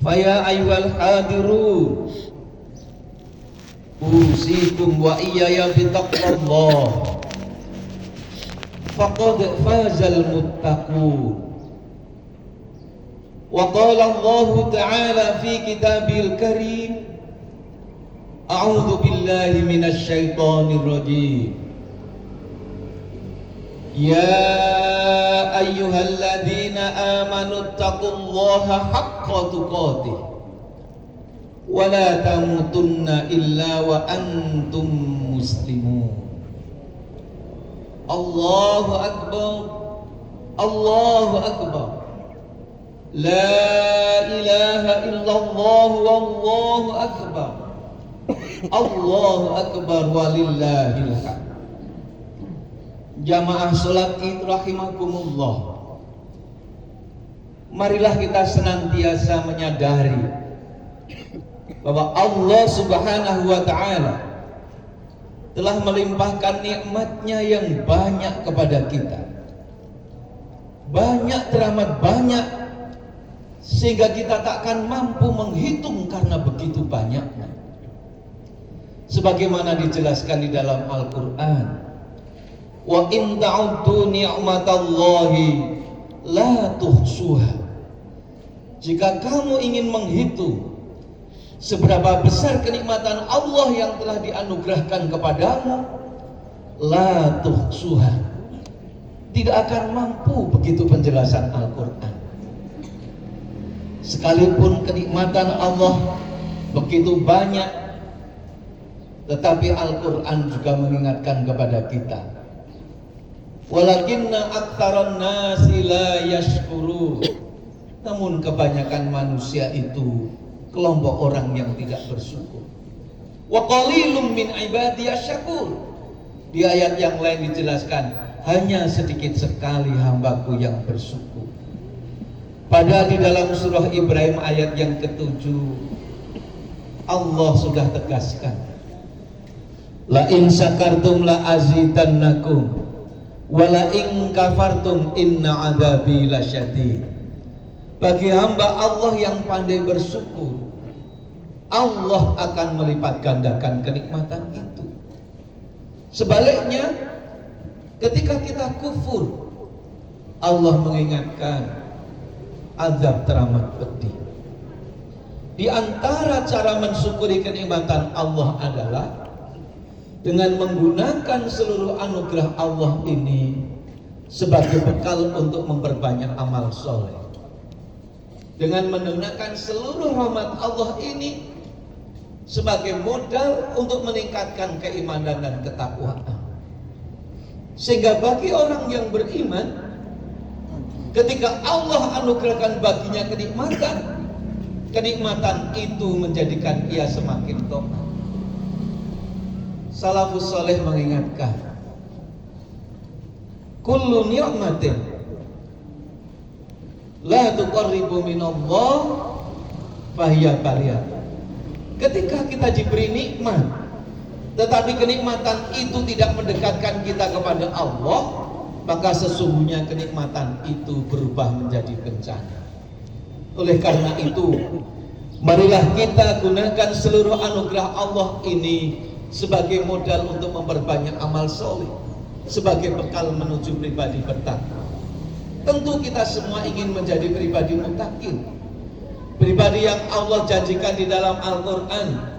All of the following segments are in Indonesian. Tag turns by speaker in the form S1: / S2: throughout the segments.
S1: Faya ayyuhal hadirun usikum wa iyaya bitaqwallah faqad fazal muttaqun. Wa qala Allah ta'ala fi kitabil karim a'udzu billahi minasy syaithanir rajim. Ya ayyuhalladzina amanu taqullaha haqqa tuqatih wa la tamutunna illa wa antum muslimun. Allahu akbar, Allahu akbar, la ilaha illallah wallahu akbar, Allahu akbar walillahil hamd. Jamaah sholat Id rahimakumullah, marilah kita senantiasa menyadari bahwa Allah subhanahu wa ta'ala telah melimpahkan nikmatnya yang banyak kepada kita, banyak teramat banyak, sehingga kita takkan mampu menghitung karena begitu banyaknya. Sebagaimana dijelaskan di dalam Al-Quran, wa in ta'uddu ni'matallahi la tuhsuha. Jika kamu ingin menghitung seberapa besar kenikmatan Allah yang telah dianugerahkan kepadamu, la tuhsuha, tidak akan mampu. Begitu penjelasan Al-Quran. Sekalipun kenikmatan Allah begitu banyak, tetapi Al-Quran juga mengingatkan kepada kita, walakinna aktsaran nasi la yashkurun. Namun kebanyakan manusia itu kelompok orang yang tidak bersyukur. Wa qalilum min ibadiyasy syakur. Di ayat yang lain dijelaskan, hanya sedikit sekali hambaku yang bersyukur. Padahal di dalam surah Ibrahim ayat yang ke-7 Allah sudah tegaskan, la in syakartum la azidannakum wala in kafartum inna adzabi lasyadid. Bagi hamba Allah yang pandai bersyukur, Allah akan melipat gandakan kenikmatan itu. Sebaliknya, ketika kita kufur, Allah mengingatkan azab teramat pedih. Di antara cara mensyukuri kenikmatan Allah adalah dengan menggunakan seluruh anugerah Allah ini sebagai bekal untuk memperbanyak amal soleh, dengan menggunakan seluruh rahmat Allah ini sebagai modal untuk meningkatkan keimanan dan ketakwaan. Sehingga bagi orang yang beriman, ketika Allah anugerahkan baginya kenikmatan itu menjadikan ia semakin taat. Salafus saleh mengingatkan, kullu ni'matin la tuqarribu minallah fahiya baliyah. Ketika kita diberi nikmat, tetapi kenikmatan itu tidak mendekatkan kita kepada Allah, maka sesungguhnya kenikmatan itu berubah menjadi bencana. Oleh karena itu, marilah kita gunakan seluruh anugerah Allah ini sebagai modal untuk memperbanyak amal soleh, sebagai bekal menuju pribadi bertakwa. Tentu kita semua ingin menjadi pribadi muttaqin, pribadi yang Allah janjikan di dalam Al-Quran.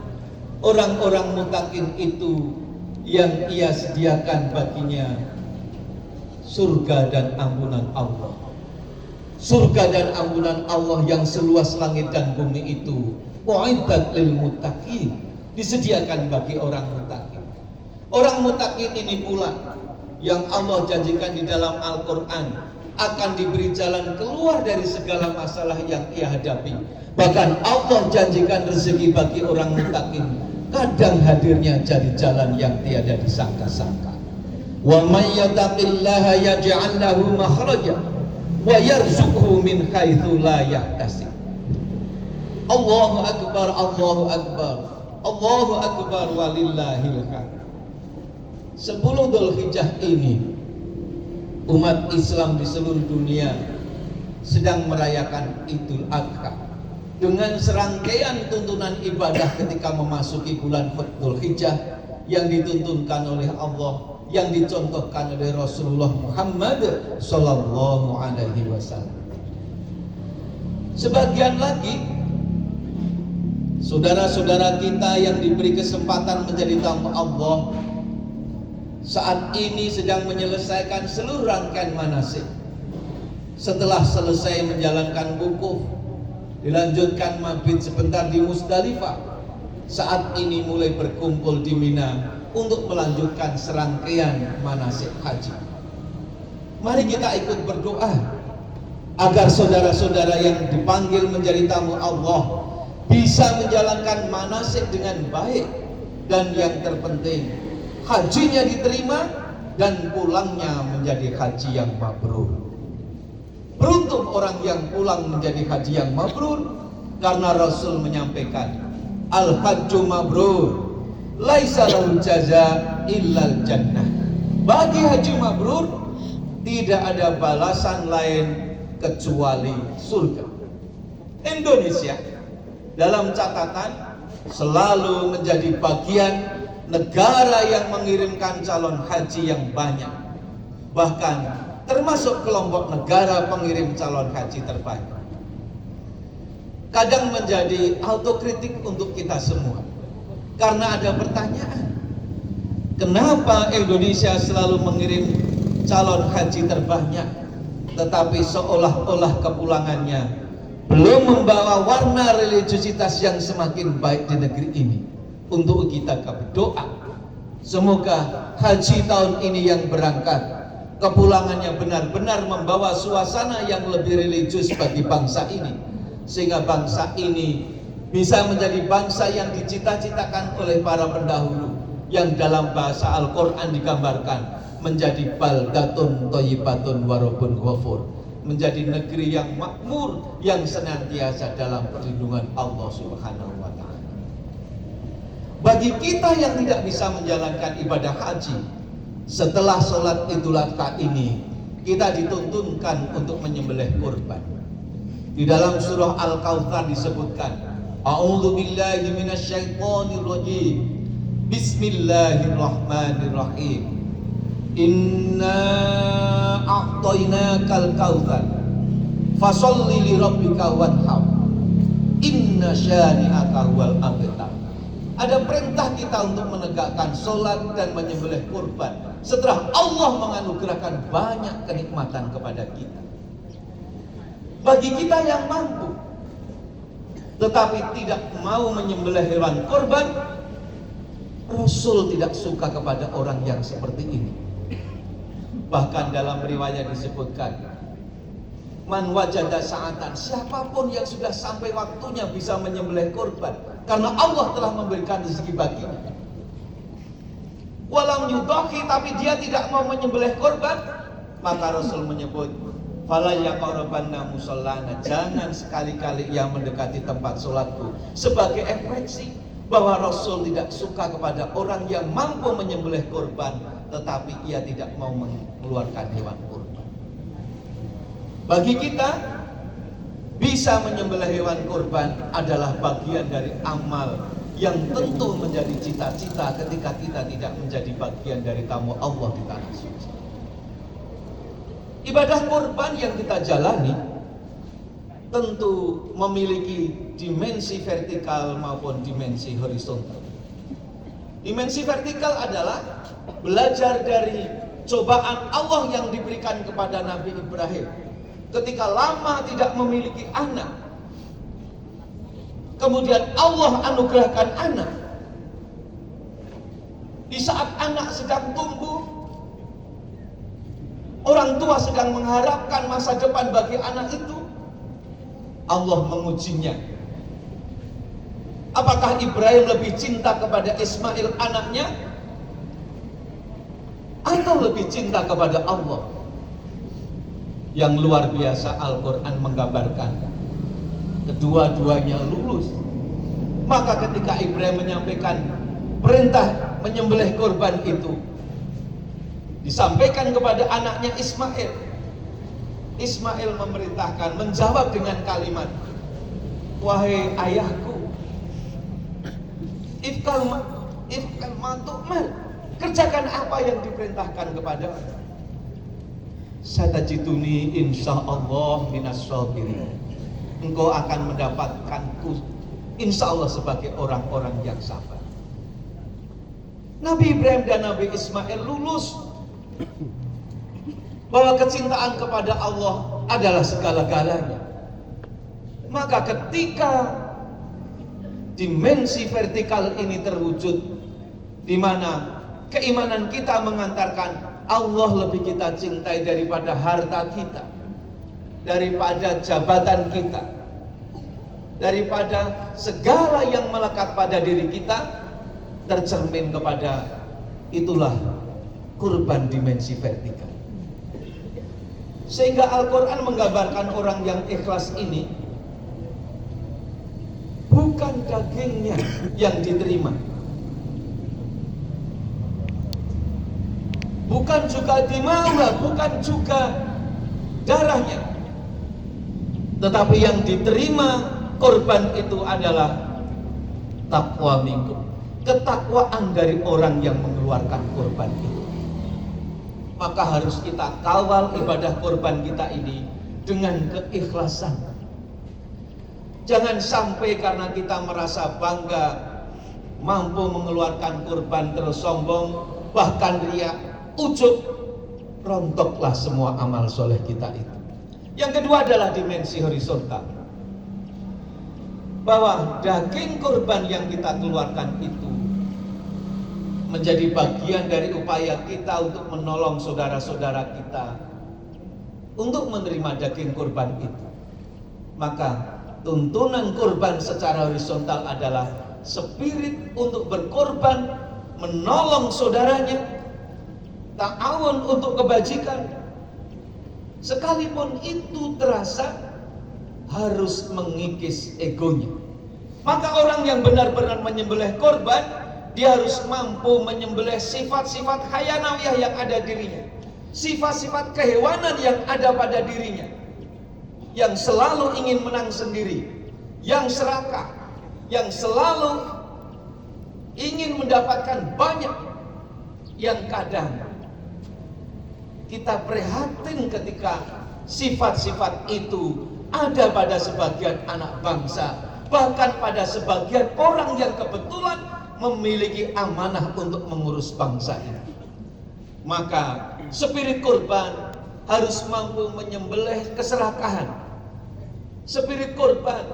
S1: Orang-orang muttaqin itu yang ia sediakan baginya surga dan ampunan Allah. Surga dan ampunan Allah yang seluas langit dan bumi itu u'iddat lil muttaqin, disediakan bagi orang muttaqin. Orang muttaqin ini pula yang Allah janjikan di dalam Al-Quran akan diberi jalan keluar dari segala masalah yang ia hadapi. Bahkan Allah janjikan rezeki bagi orang muttaqin kadang hadirnya jadi jalan yang tiada disangka-sangka. Wa may yattaqillaha yaj'al lahu makhraja wa yarzuqhu min haitsu la yahtasib. Allahu akbar, Allahu akbar, Allahu akbar walillahil hamd. 10 Dzulhijjah ini umat Islam di seluruh dunia sedang merayakan Idul Adha dengan serangkaian tuntunan ibadah ketika memasuki bulan Dzulhijjah yang dituntunkan oleh Allah, yang dicontohkan oleh Rasulullah Muhammad Sallallahu Alaihi Wasallam. Sebagian lagi saudara-saudara kita yang diberi kesempatan menjadi tamu Allah saat ini sedang menyelesaikan seluruh rangkaian manasik. Setelah selesai menjalankan wukuf, dilanjutkan mabit sebentar di Musdalifah, saat ini mulai berkumpul di Mina untuk melanjutkan serangkaian manasik haji. Mari kita ikut berdoa agar saudara-saudara yang dipanggil menjadi tamu Allah bisa menjalankan manasik dengan baik, dan yang terpenting hajinya diterima dan pulangnya menjadi haji yang mabrur. Beruntung orang yang pulang menjadi haji yang mabrur, karena Rasul menyampaikan, al-hajju mabrur laisa lahu jaza illal jannah. Bagi haji mabrur tidak ada balasan lain kecuali surga. Indonesia dalam catatan selalu menjadi bagian negara yang mengirimkan calon haji yang banyak, bahkan termasuk kelompok negara pengirim calon haji terbanyak. Kadang menjadi autokritik untuk kita semua, karena ada pertanyaan, kenapa Indonesia selalu mengirim calon haji terbanyak, tetapi seolah-olah kepulangannya belum membawa warna religiusitas yang semakin baik di negeri ini. Untuk kita berdoa, semoga haji tahun ini yang berangkat, kepulangannya benar-benar membawa suasana yang lebih religius bagi bangsa ini, sehingga bangsa ini bisa menjadi bangsa yang dicita-citakan oleh para pendahulu, yang dalam bahasa Al-Quran digambarkan menjadi baldatun thayyibatun wa rabbun ghafur, menjadi negeri yang makmur yang senantiasa dalam perlindungan Allah Subhanahu wa Ta'ala. Bagi kita yang tidak bisa menjalankan ibadah haji, setelah sholat Idul Adha ini kita dituntunkan untuk menyembelih kurban. Di dalam surah Al-Kautsar disebutkan, A'udzu billahi minasyaitonir rajim. Bismillahirrahmanirrahim. Inna a'tainakal kautsar. Fasholli li rabbika wanhar. Inna syani'aka huwal abtar. Ada perintah kita untuk menegakkan sholat dan menyembelih kurban setelah Allah menganugerahkan banyak kenikmatan kepada kita. Bagi kita yang mampu tetapi tidak mau menyembelih hewan kurban, Rasul tidak suka kepada orang yang seperti ini. Bahkan dalam riwayat disebutkan, man wajada sa'atan, siapapun yang sudah sampai waktunya bisa menyembelih kurban karena Allah telah memberikan rezeki baginya, walam yudhahi, tapi dia tidak mau menyembelih kurban, maka Rasul menyebut, fala yaqrabanna musallana, jangan sekali-kali ia mendekati tempat sholatku, sebagai ekspresi bahwa Rasul tidak suka kepada orang yang mampu menyembelih kurban tetapi ia tidak mau mengeluarkan hewan kurban. Bagi kita, bisa menyembelih hewan kurban adalah bagian dari amal yang tentu menjadi cita-cita ketika kita tidak menjadi bagian dari tamu Allah di tanah suci. Ibadah kurban yang kita jalani tentu memiliki dimensi vertikal maupun dimensi horizontal. Dimensi vertikal adalah belajar dari cobaan Allah yang diberikan kepada Nabi Ibrahim ketika lama tidak memiliki anak. Kemudian Allah anugerahkan anak. Di saat anak sedang tumbuh, orang tua sedang mengharapkan masa depan bagi anak itu, Allah mengujinya. Apakah Ibrahim lebih cinta kepada Ismail anaknya, atau lebih cinta kepada Allah? Yang luar biasa, Al-Quran menggambarkan kedua-duanya lulus. Maka ketika Ibrahim menyampaikan perintah menyembelih kurban itu, disampaikan kepada anaknya Ismail, Ismail memerintahkan, menjawab dengan kalimat, wahai ayahku, ifkal matu'mal, kerjakan apa yang diperintahkan kepada. Satajiduni insyaallah minas sabirin. Engkau akan mendapatkanku insyaallah sebagai orang-orang yang sabar. Nabi Ibrahim dan Nabi Ismail lulus bahwa kecintaan kepada Allah adalah segala-galanya. Maka ketika dimensi vertikal ini terwujud, di mana keimanan kita mengantarkan Allah lebih kita cintai daripada harta kita, daripada jabatan kita, daripada segala yang melekat pada diri kita, tercermin kepada itulah kurban dimensi vertikal. Sehingga Al-Quran menggambarkan orang yang ikhlas ini bukan dagingnya yang diterima, bukan juga dimaulah, bukan juga darahnya, tetapi yang diterima korban itu adalah taqwa minkum, ketakwaan dari orang yang mengeluarkan korban itu. Maka harus kita kawal ibadah korban kita ini dengan keikhlasan. Jangan sampai karena kita merasa bangga mampu mengeluarkan korban terus sombong, bahkan riya, ujub, rontoklah semua amal soleh kita itu. Yang kedua adalah dimensi horizontal, bahwa daging korban yang kita keluarkan itu menjadi bagian dari upaya kita untuk menolong saudara-saudara kita untuk menerima daging korban itu. Maka tuntunan korban secara horizontal adalah spirit untuk berkorban, menolong saudaranya, ta'awun untuk kebajikan, sekalipun itu terasa harus mengikis egonya. Maka orang yang benar-benar menyembelih korban, dia harus mampu menyembelih sifat-sifat hayanawiyah yang ada dirinya, sifat-sifat kehewanan yang ada pada dirinya, yang selalu ingin menang sendiri, yang serakah, yang selalu ingin mendapatkan banyak, yang kadang kita prihatin ketika sifat-sifat itu ada pada sebagian anak bangsa, bahkan pada sebagian orang yang kebetulan memiliki amanah untuk mengurus bangsa ini. Maka spirit korban harus mampu menyembelih keserakahan. Spirit korban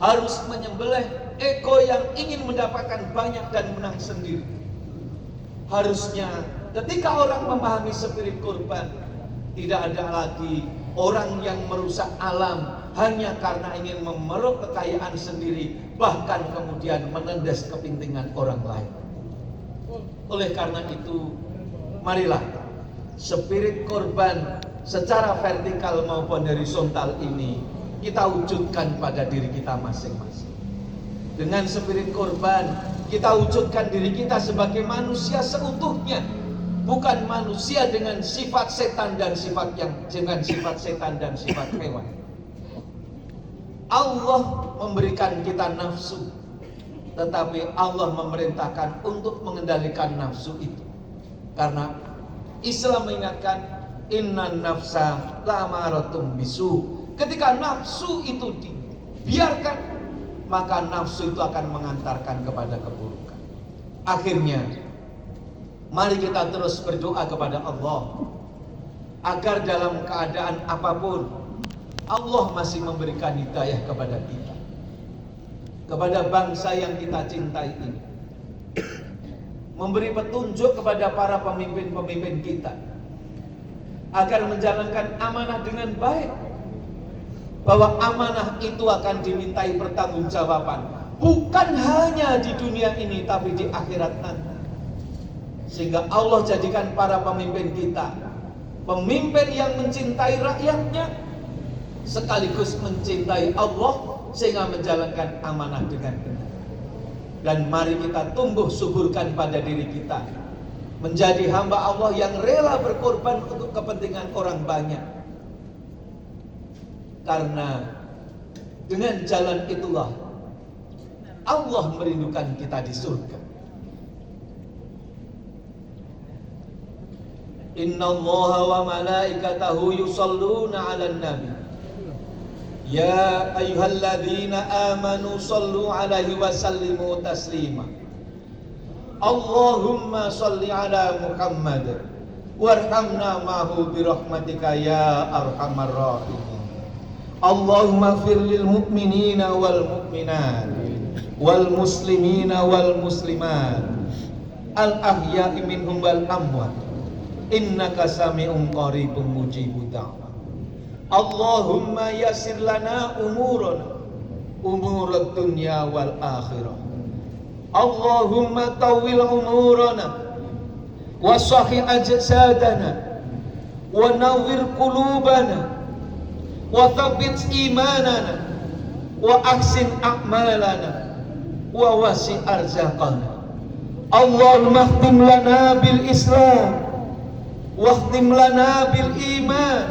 S1: harus menyembelih ego yang ingin mendapatkan banyak dan menang sendiri. Harusnya ketika orang memahami spirit korban, tidak ada lagi orang yang merusak alam hanya karena ingin memeruk kekayaan sendiri, bahkan kemudian menendes kepentingan orang lain. Oleh karena itu, marilah spirit korban secara vertikal maupun horizontal ini kita wujudkan pada diri kita masing-masing. Dengan spirit korban, kita wujudkan diri kita sebagai manusia seutuhnya, bukan manusia dengan sifat setan dan sifat hewan. Allah memberikan kita nafsu, tetapi Allah memerintahkan untuk mengendalikan nafsu itu. Karena Islam mengingatkan innan nafsa la'amaratun bisu. Ketika nafsu itu dibiarkan, maka nafsu itu akan mengantarkan kepada keburukan. Akhirnya, mari kita terus berdoa kepada Allah agar dalam keadaan apapun Allah masih memberikan hidayah kepada kita, kepada bangsa yang kita cintai ini, memberi petunjuk kepada para pemimpin-pemimpin kita agar menjalankan amanah dengan baik, bahwa amanah itu akan dimintai pertanggungjawaban bukan hanya di dunia ini tapi di akhirat nanti. Sehingga Allah jadikan para pemimpin kita pemimpin yang mencintai rakyatnya sekaligus mencintai Allah, sehingga menjalankan amanah dengan benar. Dan mari kita tumbuh suburkan pada diri kita menjadi hamba Allah yang rela berkorban untuk kepentingan orang banyak, Karena dengan jalan itulah Allah merindukan kita di surga. Innallaha wa malaikatahu yusholluna 'alan nabi. Ya ayyuhalladzina amanu shallu 'alaihi wa sallimu taslima. Allahumma shalli 'ala Muhammad warhamna ma'hu bi rahmatika ya arhamar rahimin. Allahumma ighfir lil mu'minina wal mu'minat wal muslimina wal muslimat al ahya'i minhum wal amwat innaka sami'un qaribun mujibud da'wah. Allahumma yassir lana umurana umurad dunya wal akhirah. Allahumma tawwil umurana wa sahih ajsadana wa nawwir qulubana wa thabbit imanana wa ahsin a'malana wa wasi' arzaqana. Allahumma khtim lana bil Islam wa khtim lana bil iman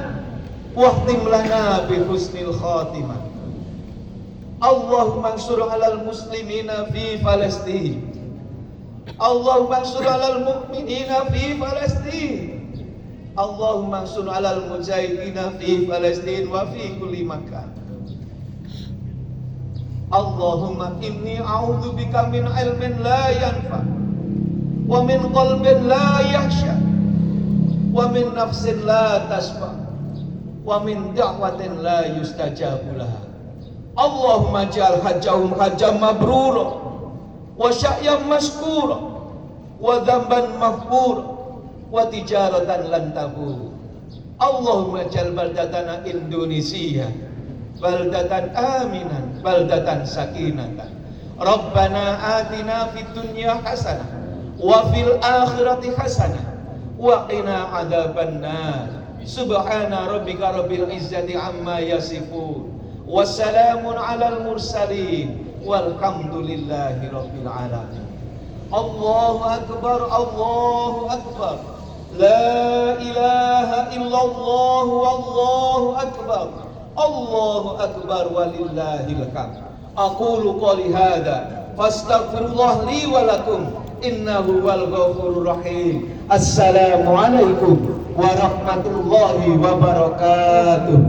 S1: wa khtim lana bi husnil khatimah. Allahumma ansur 'alal muslimina fi Palestin. Allahumma ansur 'alal mu'minina fi Palestin. Allahumma ansur 'alal mujahidina fi Palestin wa fi kulli makan. Allahumma inni a'udzubika min ilmin la yanfa wa min qalbin la yakhsha wa min nafsin la tasfa wa min da'watin la yustajabu laha. Allahumma ja'al hajjahum hajjam mabrura wa sya'yan mashkura wa dhanban maghfura wa tijaratan lan tabur. Allahumma ja'al baldatana Indonesia baldatan aminan baldatan sakinatan. Rabbana atina fid dunya hasanah wa fil akhirati hasanah wa qina adzabannar. Subhana rabbika rabbil izzati amma yasifun. Wassalamun alal mursalin walhamdulillahi rabbil alamin. Allahu akbar, Allahu akbar. La ilaha illallah wallahu akbar. Allahu akbar walillahil hamd. Aqulu qouli hadza fastaghfirullah li wa lakum innahu wal ghafurur rahim. Assalamu alaikum warahmatullahi wabarakatuh.